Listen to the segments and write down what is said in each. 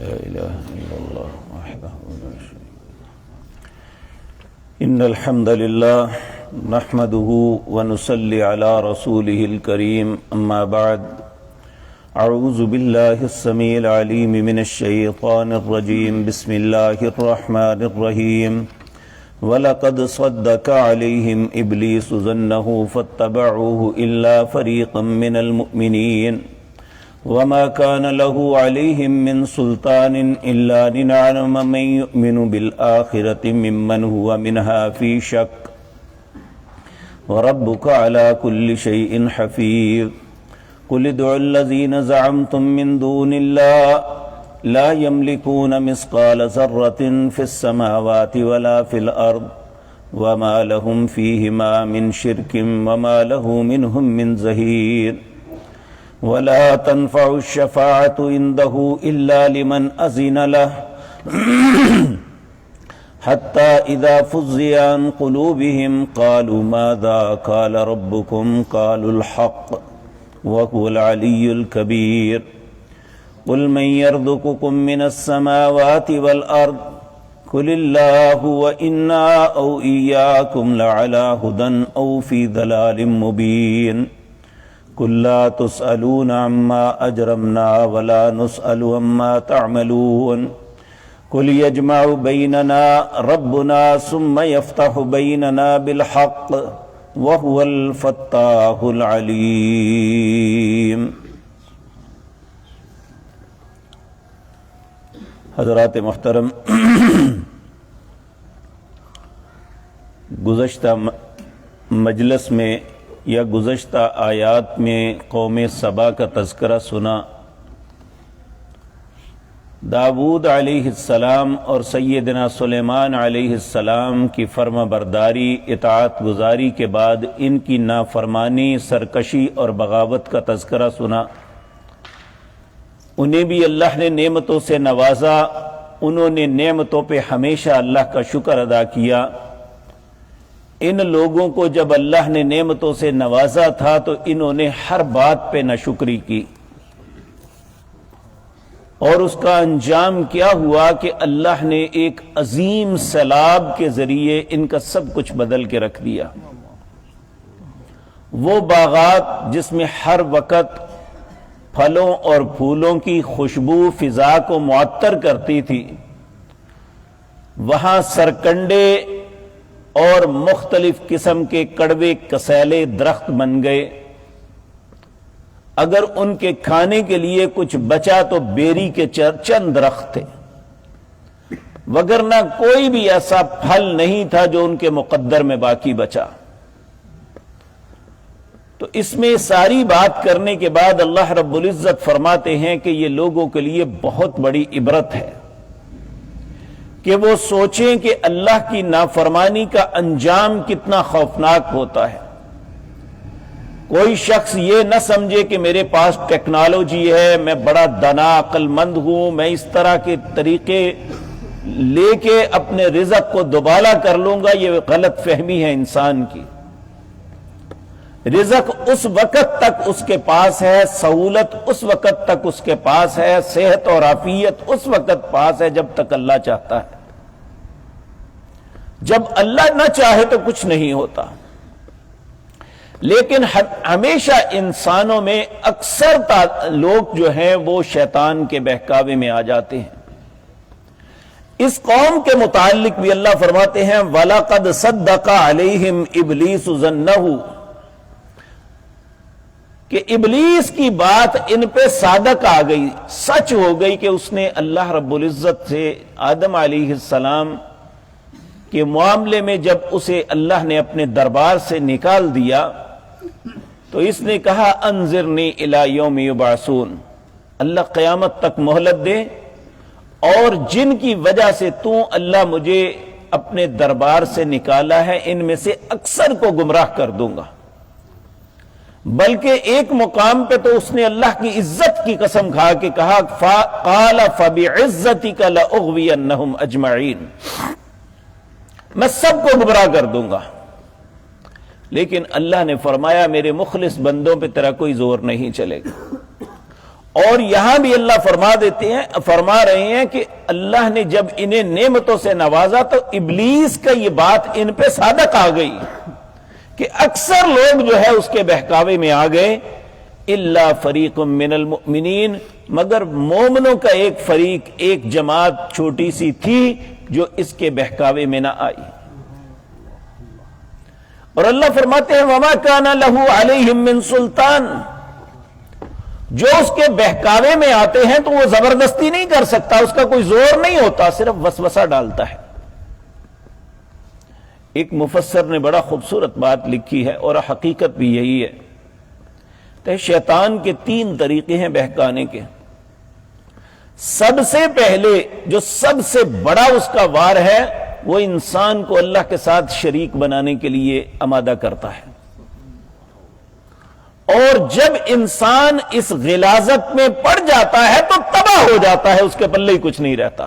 لا إله إلا الله وحده لا شريك له. إن الحمد لله نحمده ونصلي على رسوله الكريم أما بعد أعوذ بالله السميع العليم من الشيطان الرجيم بسم الله الرحمن الرحيم وَلَقَدْ صَدَّقَ عَلَيْهِمْ إِبْلِيسُ ظَنَّهُ فَاتَّبَعُوهُ إِلَّا فَرِيقًا مِّنَ الْمُؤْمِنِينَ وَمَا كَانَ لَهُ عَلَيْهِمْ مِّن سُلْطَانٍ إِلَّا لِنَعْلَمَ مَن يُؤْمِنُ بِالْآخِرَةِ مِمَّنْ هُوَ مِنْهَا فِي شَكٍّ وَرَبُّكَ عَلَى كُلِّ شَيْءٍ حَفِيظٌ قُلِ ادْعُوا الَّذِينَ زَعَمْتُم مِّن دُونِ اللَّهِ لا يملكون مثقال ذرة في السماوات ولا في الأرض وما لهم فيهما من شرك وما له منهم من زهير ولا تنفع الشفاعة عنده إلا لمن أذن له حتى إذا فزع عن قلوبهم قالوا ماذا قال ربكم قالوا الحق وهو العلي الكبير قل من يرزقكم من السماوات والأرض قل الله وإنا أو إياكم لعلى هدى أو في ضلال مبين قل لا تسألون عما أجرمنا ولا نسأل عما تعملون قل يجمع بيننا ربنا ثم يفتح بيننا بالحق وهو الفتاح العليم. حضرات محترم، گزشتہ مجلس میں یا گزشتہ آیات میں قوم سبا کا تذکرہ سنا. داؤد علیہ السلام اور سیدنا سلیمان علیہ السلام کی فرما برداری اطاعت گزاری کے بعد ان کی نافرمانی، سرکشی اور بغاوت کا تذکرہ سنا. انہیں بھی اللہ نے نعمتوں سے نوازا، انہوں نے نعمتوں پہ ہمیشہ اللہ کا شکر ادا کیا. ان لوگوں کو جب اللہ نے نعمتوں سے نوازا تھا تو انہوں نے ہر بات پہ ناشکری کی، اور اس کا انجام کیا ہوا کہ اللہ نے ایک عظیم سیلاب کے ذریعے ان کا سب کچھ بدل کے رکھ دیا. وہ باغات جس میں ہر وقت پھلوں اور پھولوں کی خوشبو فضا کو معطر کرتی تھی، وہاں سرکنڈے اور مختلف قسم کے کڑوے کسیلے درخت بن گئے. اگر ان کے کھانے کے لیے کچھ بچا تو بیری کے چند درخت تھے، وگرنہ کوئی بھی ایسا پھل نہیں تھا جو ان کے مقدر میں باقی بچا. تو اس میں ساری بات کرنے کے بعد اللہ رب العزت فرماتے ہیں کہ یہ لوگوں کے لیے بہت بڑی عبرت ہے کہ وہ سوچیں کہ اللہ کی نافرمانی کا انجام کتنا خوفناک ہوتا ہے. کوئی شخص یہ نہ سمجھے کہ میرے پاس ٹیکنالوجی ہے، میں بڑا دانا عقل مند ہوں، میں اس طرح کے طریقے لے کے اپنے رزق کو دوبالا کر لوں گا. یہ غلط فہمی ہے انسان کی. رزق اس وقت تک اس کے پاس ہے، سہولت اس وقت تک اس کے پاس ہے، صحت اور عافیت اس وقت پاس ہے جب تک اللہ چاہتا ہے. جب اللہ نہ چاہے تو کچھ نہیں ہوتا. لیکن ہمیشہ انسانوں میں اکثر لوگ جو ہیں وہ شیطان کے بہکاوے میں آ جاتے ہیں. اس قوم کے متعلق بھی اللہ فرماتے ہیں وَلَقَدْ صَدَّقَ عَلَيْهِمْ إِبْلِيسُ ظَنَّهُ، کہ ابلیس کی بات ان پہ صادق آ گئی، سچ ہو گئی کہ اس نے اللہ رب العزت سے آدم علیہ السلام کے معاملے میں جب اسے اللہ نے اپنے دربار سے نکال دیا تو اس نے کہا انظرنی الی یوم یبعثون، اللہ قیامت تک مہلت دے، اور جن کی وجہ سے تو اللہ مجھے اپنے دربار سے نکالا ہے ان میں سے اکثر کو گمراہ کر دوں گا. بلکہ ایک مقام پہ تو اس نے اللہ کی عزت کی قسم کھا کے کہا قال فبعزتک لاغوینہم اجمعین، میں سب کو گمراہ کر دوں گا. لیکن اللہ نے فرمایا میرے مخلص بندوں پہ تیرا کوئی زور نہیں چلے گا. اور یہاں بھی اللہ فرما رہے ہیں کہ اللہ نے جب انہیں نعمتوں سے نوازا تو ابلیس کا یہ بات ان پہ صادق آ گئی کہ اکثر لوگ جو ہے اس کے بہکاوے میں آ گئے، الا فریق من المؤمنین، مگر مومنوں کا ایک فریق، ایک جماعت چھوٹی سی تھی جو اس کے بہکاوے میں نہ آئی۔ اور اللہ فرماتے ہیں وما کان لہ علیہم من سلطان، جو اس کے بہکاوے میں آتے ہیں تو وہ زبردستی نہیں کر سکتا، اس کا کوئی زور نہیں ہوتا، صرف وسوسہ ڈالتا ہے۔ ایک مفسر نے بڑا خوبصورت بات لکھی ہے اور حقیقت بھی یہی ہے کہ شیطان کے 3 طریقے ہیں بہکانے کے۔ سب سے پہلے جو سب سے بڑا اس کا وار ہے وہ انسان کو اللہ کے ساتھ شریک بنانے کے لیے آمادہ کرتا ہے، اور جب انسان اس غلاظت میں پڑ جاتا ہے تو تباہ ہو جاتا ہے، اس کے پلے ہی کچھ نہیں رہتا،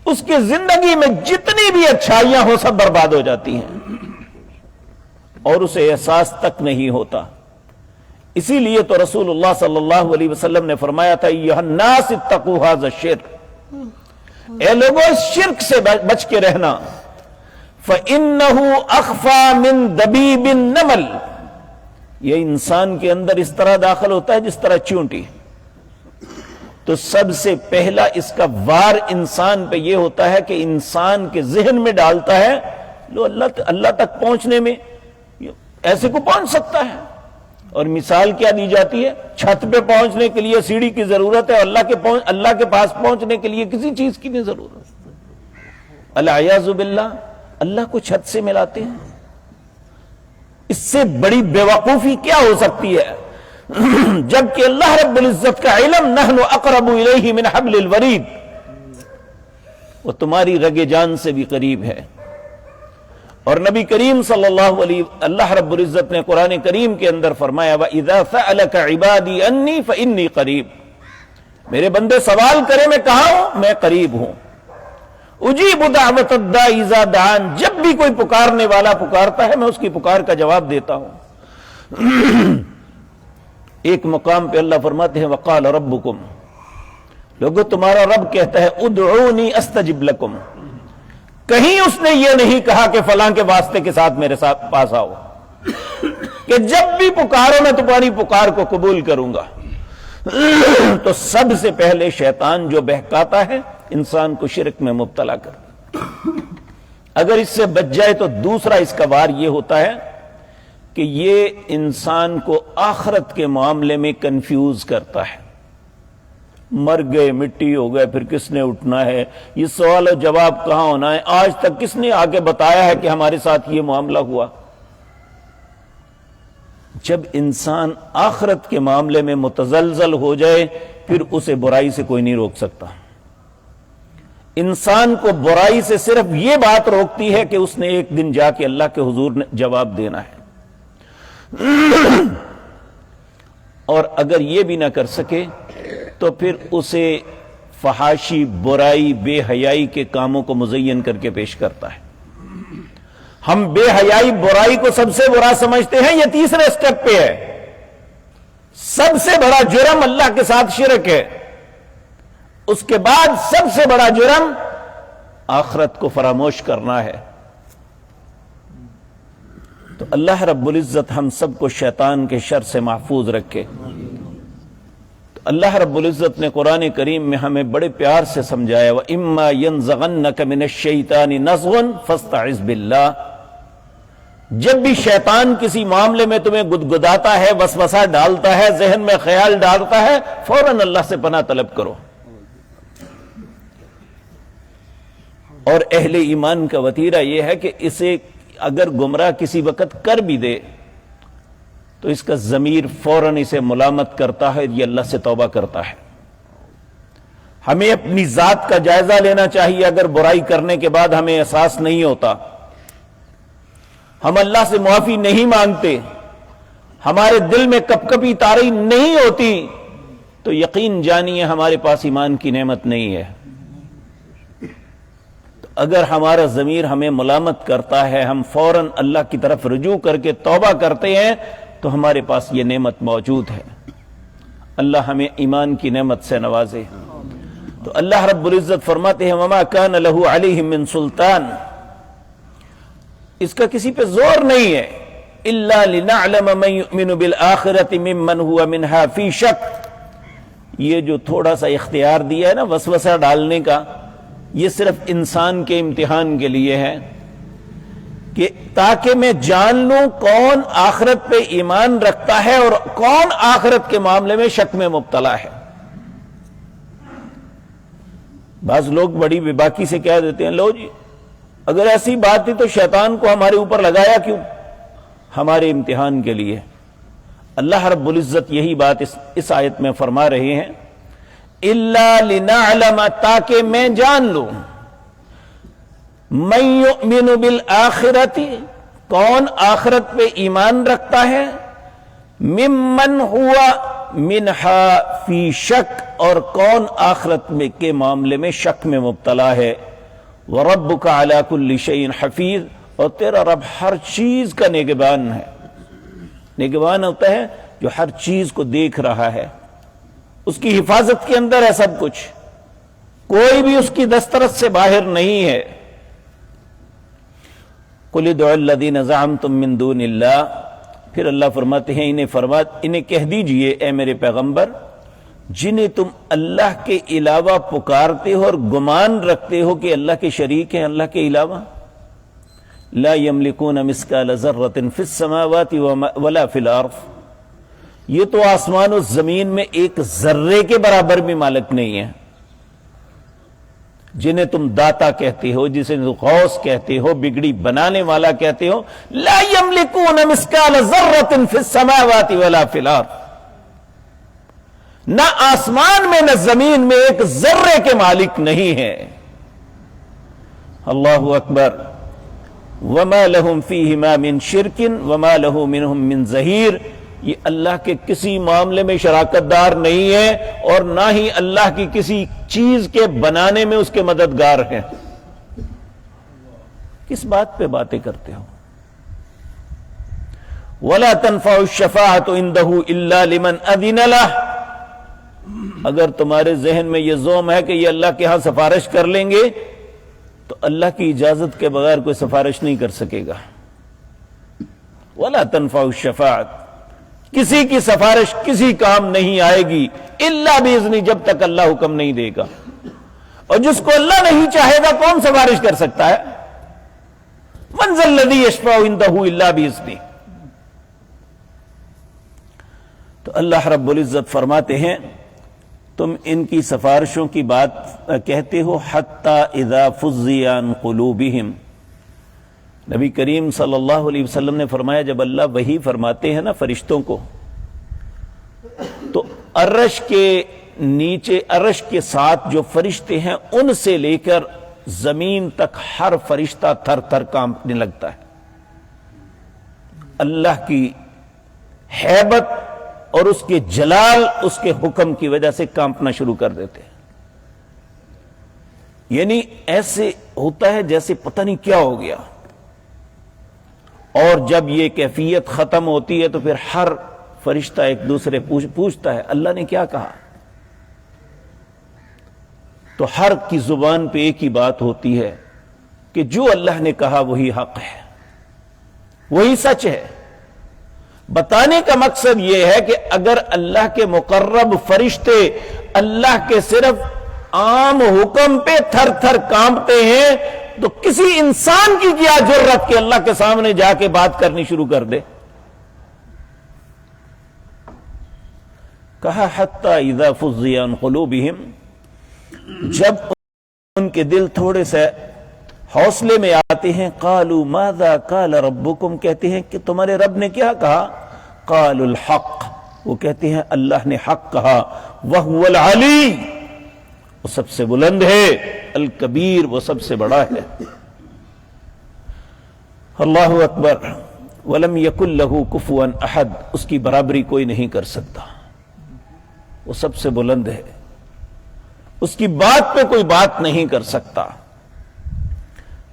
اس کی زندگی میں جتنی بھی اچھائیاں ہو سب برباد ہو جاتی ہیں اور اسے احساس تک نہیں ہوتا۔ اسی لیے تو رسول اللہ صلی اللہ علیہ وسلم نے فرمایا تھا ایھا الناس اتقوا ھذا الشرک، اے لوگوں اس شرک سے بچ کے رہنا، فإنہ اخفی من دبیب النمل، یہ انسان کے اندر اس طرح داخل ہوتا ہے جس طرح چونٹی۔ تو سب سے پہلا اس کا وار انسان پہ یہ ہوتا ہے کہ انسان کے ذہن میں ڈالتا ہے لو اللہ تک پہنچنے میں ایسے کو پہنچ سکتا ہے، اور مثال کیا دی جاتی ہے، چھت پہ پہنچنے کے لیے سیڑھی کی ضرورت ہے، اللہ کے پاس پہنچنے کے لیے کسی چیز کی نہیں ضرورت۔ العیاذ باللہ، اللہ کو چھت سے ملاتے ہیں، اس سے بڑی بیوقوفی کیا ہو سکتی ہے؟ جبکہ اللہ رب العزت کا علم نحن اقرب الیہ من حبل الورید، وہ تمہاری رگ جان سے بھی قریب ہے۔ اور نبی کریم صلی اللہ علیہ اللہ رب العزت نے قرآن کریم کے اندر فرمایا وَإِذَا سَأَلَكَ عِبَادِي أَنِّي فَإِنِّي قَرِيب، میرے بندے سوال کرے میں کہاں ہوں، میں قریب ہوں۔ اجیب دعوت الداعی اذا دعان، جب بھی کوئی پکارنے والا پکارتا ہے میں اس کی پکار کا جواب دیتا ہوں۔ ایک مقام پہ اللہ فرماتے ہیں وقال ربکم، لوگو تمہارا رب کہتا ہے ادعونی استجب لکم، کہیں اس نے یہ نہیں کہا کہ فلاں کے واسطے کے ساتھ میرے ساتھ پاس آؤ، کہ جب بھی پکارو میں تمہاری پکار کو قبول کروں گا۔ تو سب سے پہلے شیطان جو بہکاتا ہے انسان کو شرک میں مبتلا کر، اگر اس سے بچ جائے تو دوسرا اس کا وار یہ ہوتا ہے کہ یہ انسان کو آخرت کے معاملے میں کنفیوز کرتا ہے۔ مر گئے، مٹی ہو گئے، پھر کس نے اٹھنا ہے، یہ سوال و جواب کہاں ہونا ہے، آج تک کس نے آگے بتایا ہے کہ ہمارے ساتھ یہ معاملہ ہوا۔ جب انسان آخرت کے معاملے میں متزلزل ہو جائے پھر اسے برائی سے کوئی نہیں روک سکتا۔ انسان کو برائی سے صرف یہ بات روکتی ہے کہ اس نے ایک دن جا کے اللہ کے حضور نے جواب دینا ہے، اور اگر یہ بھی نہ کر سکے تو پھر اسے فحاشی، برائی، بے حیائی کے کاموں کو مزین کر کے پیش کرتا ہے۔ ہم بے حیائی، برائی کو سب سے برا سمجھتے ہیں، یہ تیسرے سٹیپ پہ ہے۔ سب سے بڑا جرم اللہ کے ساتھ شرک ہے، اس کے بعد سب سے بڑا جرم آخرت کو فراموش کرنا ہے۔ تو اللہ رب العزت ہم سب کو شیطان کے شر سے محفوظ رکھے۔ تو اللہ رب العزت نے قرآن کریم میں ہمیں بڑے پیار سے سمجھایا وَإِمَّا يَنزَغَنَّكَ مِنَ الشَّيْطَانِ نَزْغٌ فَاسْتَعِذْ بِاللَّهِ، جب بھی شیطان کسی معاملے میں تمہیں گدگداتا ہے، وسوسہ ڈالتا ہے، ذہن میں خیال ڈالتا ہے، فوراً اللہ سے پناہ طلب کرو۔ اور اہل ایمان کا وتیرہ یہ ہے کہ اسے اگر گمراہ کسی وقت کر بھی دے تو اس کا ضمیر فوراً اسے ملامت کرتا ہے، یہ اللہ سے توبہ کرتا ہے۔ ہمیں اپنی ذات کا جائزہ لینا چاہیے، اگر برائی کرنے کے بعد ہمیں احساس نہیں ہوتا، ہم اللہ سے معافی نہیں مانگتے، ہمارے دل میں کپکپی طاری نہیں ہوتی، تو یقین جانیے ہمارے پاس ایمان کی نعمت نہیں ہے۔ اگر ہمارا ضمیر ہمیں ملامت کرتا ہے، ہم فوراً اللہ کی طرف رجوع کر کے توبہ کرتے ہیں، تو ہمارے پاس یہ نعمت موجود ہے۔ اللہ ہمیں ایمان کی نعمت سے نوازے۔ تو اللہ رب العزت فرماتے ہیں وما کان لہ علیہم من سلطان، اس کا کسی پہ زور نہیں ہے، الا لنعلم من یؤمن بالآخرۃ ممن هو منها فی شک۔ یہ جو تھوڑا سا اختیار دیا ہے نا وسوسہ ڈالنے کا، یہ صرف انسان کے امتحان کے لیے ہے کہ تاکہ میں جان لوں کون آخرت پہ ایمان رکھتا ہے اور کون آخرت کے معاملے میں شک میں مبتلا ہے۔ بعض لوگ بڑی بے باکی سے کہہ دیتے ہیں لو جی اگر ایسی بات تھی تو شیطان کو ہمارے اوپر لگایا کیوں؟ ہمارے امتحان کے لیے۔ اللہ رب العزت یہی بات اس آیت میں فرما رہے ہیں الا لنعلم، تاکہ میں جان لوں، من یؤمن بالآخرۃ، کون آخرت پہ ایمان رکھتا ہے، ممن ہوا منہا فی شک، اور کون آخرت میں کے معاملے میں شک میں مبتلا ہے، وَرَبُّكَ عَلَى كُلِّ شَيْءٍ حَفِيظٌ، اور تیرا رب ہر چیز کا نگہبان ہے۔ نگہبان ہوتا ہے جو ہر چیز کو دیکھ رہا ہے، اس کی حفاظت کے اندر ہے سب کچھ، کوئی بھی اس کی دسترس سے باہر نہیں ہے۔ قُلِ ادْعُوا الَّذِينَ زَعَمْتُم مِّن دُونِ اللَّهِ، پھر اللہ فرماتے ہیں انہیں کہہ دیجئے اے میرے پیغمبر، جنہیں تم اللہ کے علاوہ پکارتے ہو اور گمان رکھتے ہو کہ اللہ کے شریک ہیں اللہ کے علاوہ، لا یملکون مثقال ذرۃ فی السماوات ولا فی الارض، یہ تو آسمان و زمین میں ایک ذرے کے برابر بھی مالک نہیں ہے۔ جنہیں تم داتا کہتے ہو، جسے غوث کہتے ہو، بگڑی بنانے والا کہتے ہو، لا یملکون مثقال ذرۃ فی السماوات ولا فی الارض، نہ آسمان میں نہ زمین میں ایک ذرے کے مالک نہیں ہے۔ اللہ اکبر۔ وما لہم فیہما من شرک وما لہ منہم من ظہیر، یہ اللہ کے کسی معاملے میں شراکت دار نہیں ہے اور نہ ہی اللہ کی کسی چیز کے بنانے میں اس کے مددگار ہیں۔ کس بات پہ باتیں کرتے ہو؟ ولا تنفع الشفاعة عنده الا لمن اذن له، اگر تمہارے ذہن میں یہ زوم ہے کہ یہ اللہ کے ہاں سفارش کر لیں گے تو اللہ کی اجازت کے بغیر کوئی سفارش نہیں کر سکے گا۔ ولا تنفع الشفاعة، کسی کی سفارش کسی کام نہیں آئے گی الا باذن، جب تک اللہ حکم نہیں دے گا، اور جس کو اللہ نہیں چاہے گا کون سفارش کر سکتا ہے؟ من ذا الذی یشفع عندہ الا باذنہ۔ تو اللہ رب العزت فرماتے ہیں تم ان کی سفارشوں کی بات کہتے ہو حتی اذا فزع عن قلوبہم۔ نبی کریم صلی اللہ علیہ وسلم نے فرمایا جب اللہ وحی فرماتے ہیں نا فرشتوں کو، تو عرش کے نیچے، عرش کے ساتھ جو فرشتے ہیں ان سے لے کر زمین تک ہر فرشتہ تھر تھر کانپنے لگتا ہے، اللہ کی ہیبت اور اس کے جلال، اس کے حکم کی وجہ سے کانپنا شروع کر دیتے ہیں۔ یعنی ایسے ہوتا ہے جیسے پتہ نہیں کیا ہو گیا، اور جب یہ کیفیت ختم ہوتی ہے تو پھر ہر فرشتہ ایک دوسرے پوچھتا ہے اللہ نے کیا کہا، تو ہر کی زبان پہ ایک ہی بات ہوتی ہے کہ جو اللہ نے کہا وہی حق ہے، وہی سچ ہے۔ بتانے کا مقصد یہ ہے کہ اگر اللہ کے مقرب فرشتے اللہ کے صرف عام حکم پہ تھر تھر کانپتے ہیں تو کسی انسان کی کیا جرت کہ اللہ کے سامنے جا کے بات کرنی شروع کر دے۔ کہا حتی اذا فزع عن قلوبہم، جب ان کے دل تھوڑے سے حوصلے میں آتے ہیں، قالوا ماذا قال ربکم، کہتے ہیں کہ تمہارے رب نے کیا کہا، قالوا الحق، وہ کہتے ہیں اللہ نے حق کہا، وہو العلی، وہ سب سے بلند ہے، الکبیر، وہ سب سے بڑا ہے۔ اللہ اکبر۔ ولم یکن لہ کفوا احد، اس کی برابری کوئی نہیں کر سکتا، وہ سب سے بلند ہے، اس کی بات پہ کوئی بات نہیں کر سکتا۔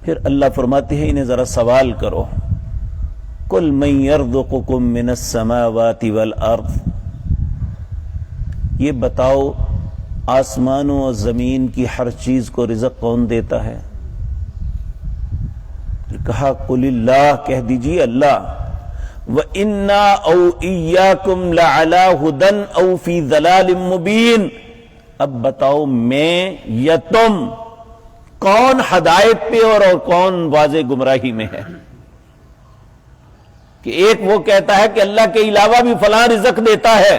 پھر اللہ فرماتے ہیں انہیں ذرا سوال کرو، قل من یرزقکم من السماوات والارض، یہ بتاؤ آسمانوں اور زمین کی ہر چیز کو رزق کون دیتا ہے؟ کہا قل اللہ، کہہ دیجیے اللہ۔ وَإِنَّا أَوْ إِيَّاكُمْ لَعَلَىٰ هُدًى أَوْ فِي ضَلَالٍ مُّبِينٍ۔ اب بتاؤ میں یا تم کون ہدایت پہ اور کون واضح گمراہی میں ہے؟ کہ ایک وہ کہتا ہے کہ اللہ کے علاوہ بھی فلاں رزق دیتا ہے،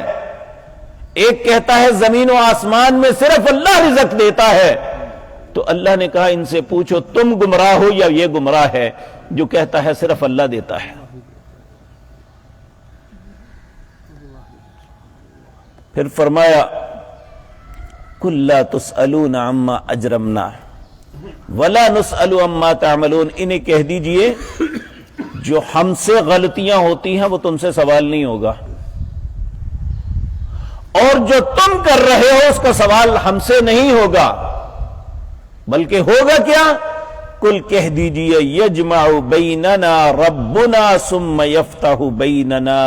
ایک کہتا ہے زمین و آسمان میں صرف اللہ رزق دیتا ہے۔ تو اللہ نے کہا ان سے پوچھو تم گمراہ ہو یا یہ گمراہ ہے جو کہتا ہے صرف اللہ دیتا ہے؟ پھر فرمایا قُل لَا تُسْأَلُونَ عَمَّا أَجْرَمْنَا وَلَا نُسْأَلُ عَمَّا تَعْمَلُونَ۔ انہیں کہہ دیجئے جو ہم سے غلطیاں ہوتی ہیں وہ تم سے سوال نہیں ہوگا، اور جو تم کر رہے ہو اس کا سوال ہم سے نہیں ہوگا، بلکہ ہوگا کیا؟ قل کہہ دیجئے یجمع بیننا ربنا ثم یفتح بیننا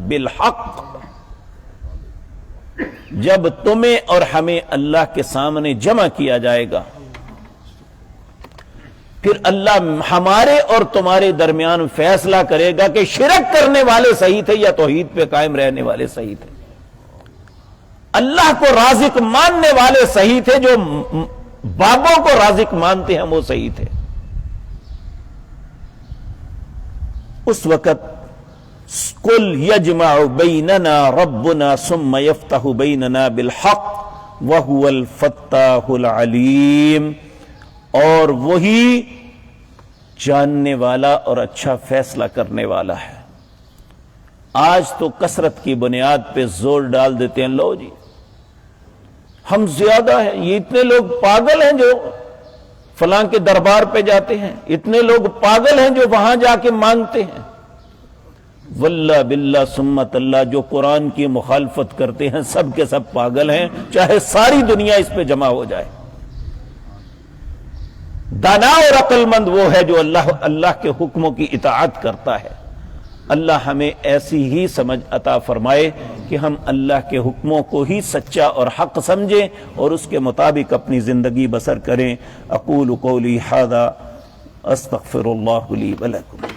بالحق، جب تمہیں اور ہمیں اللہ کے سامنے جمع کیا جائے گا پھر اللہ ہمارے اور تمہارے درمیان فیصلہ کرے گا کہ شرک کرنے والے صحیح تھے یا توحید پہ قائم رہنے والے صحیح تھے، اللہ کو رازق ماننے والے صحیح تھے، جو بابوں کو رازق مانتے ہیں وہ صحیح تھے۔ اس وقت قل یجمع بیننا ربنا ثم یفتح بیننا بالحق وہو الفتاح العلیم، اور وہی جاننے والا اور اچھا فیصلہ کرنے والا ہے۔ آج تو کثرت کی بنیاد پہ زور ڈال دیتے ہیں، لو جی ہم زیادہ ہیں، یہ اتنے لوگ پاگل ہیں جو فلاں کے دربار پہ جاتے ہیں، اتنے لوگ پاگل ہیں جو وہاں جا کے مانگتے ہیں۔ واللہ باللہ سمت اللہ، جو قرآن کی مخالفت کرتے ہیں سب کے سب پاگل ہیں، چاہے ساری دنیا اس پہ جمع ہو جائے۔ دانا اور عقل مند وہ ہے جو اللہ کے حکموں کی اطاعت کرتا ہے۔ اللہ ہمیں ایسی ہی سمجھ عطا فرمائے کہ ہم اللہ کے حکموں کو ہی سچا اور حق سمجھیں اور اس کے مطابق اپنی زندگی بسر کریں۔ اقول قولی ھذا استغفر اللہ لی ولکم۔